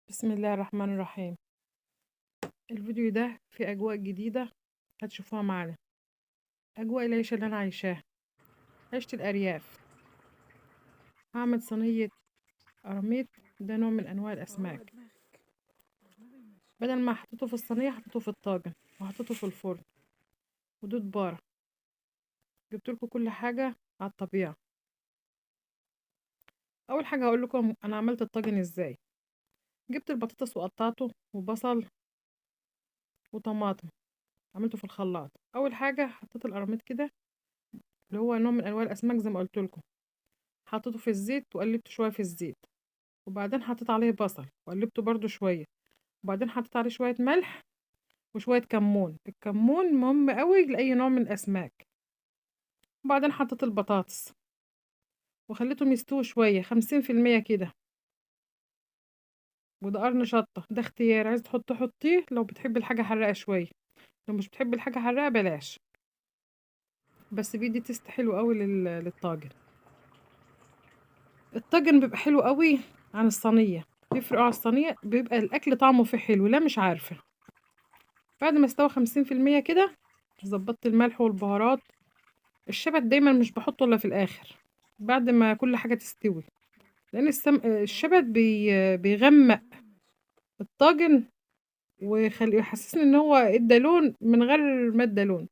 بسم الله الرحمن الرحيم. الفيديو ده فيه أجواء جديدة هتشوفوها معانا، أجواء العيشة اللي أنا عايشاها، عيشة الأرياف. هعمل صينية قراميط، ده نوع من أنواع الأسماك. بدل ما حطيته في الصينية حطيته في الطاجن وحطيته في الفرن ودود بارة. جبتلكوا كل حاجة على الطبيعة. أول حاجة هقول لكم أنا عملت الطاجن إزاي. جبت البطاطس وقطعته وبصل وطماطم، عملته في الخلاط. أول حاجة حطيت القراميط كده، اللي هو نوع من أنواع الأسماك زي ما قلت لكم، حطيته في الزيت وقلبته شويه في الزيت، وبعدين حطيت عليه بصل وقلبته برضو شويه، وبعدين حطيت عليه شويه ملح وشويه كمون. الكمون مهم قوي لاي نوع من الاسماك. وبعدين حطيت البطاطس وخليتهم يستووا شويه 50% كده. وده قرن شطه، ده اختيار، عايز تحط حطيه لو بتحب الحاجه حراقه شويه، لو مش بتحب الحاجه حراقه بلاش. بس بيدي تيست حلو قوي للطاجن. الطاجن بيبقى حلو قوي عن الصينيه، بيفرق على الصينيه، بيبقى الاكل طعمه فيه حلو. لا مش عارفه. بعد ما استوى 50% كده ظبطت الملح والبهارات. الشبت دايما مش بحطه الا في الاخر بعد ما كل حاجة تستوي، لان الشبت بيغمق الطاجن ويخلي يحسسني ان هو ادى لون من غير ما ادى لون.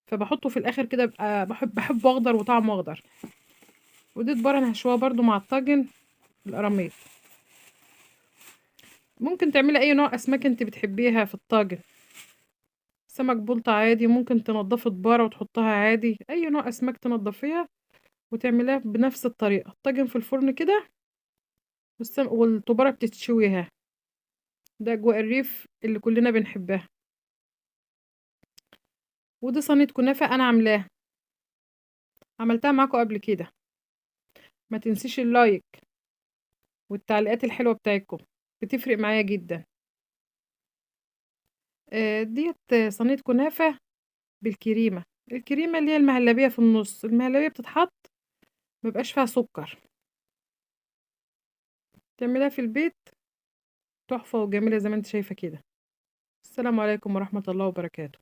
فبحطه في الاخر كده، بقى بحبه اخضر وطعمه اخضر. ودي بره انا هشوها برضو مع الطاجن القراميط. ممكن تعملي اي نوع اسماك انت بتحبيها في الطاجن. سمك بلطي عادي، ممكن تنضفي دبارة وتحطها عادي، اي نوع اسماك تنضفيها وتعمليها بنفس الطريقة. الطاجن في الفرن كده والطبارة بتتشويها. ده أجواء الريف اللي كلنا بنحبها. ودي صينية كنافة أنا عملتها معاكم قبل كده. ما تنسيش اللايك والتعليقات الحلوة بتاعتكم، بتفرق معايا جدا. ديت صينية كنافة بالكريمة. الكريمة اللي هي المهلبية في النص، المهلبية بتتحط مبقاش فيها سكر. تعملها في البيت تحفة وجميلة زي ما انت شايفة كده. السلام عليكم ورحمة الله وبركاته.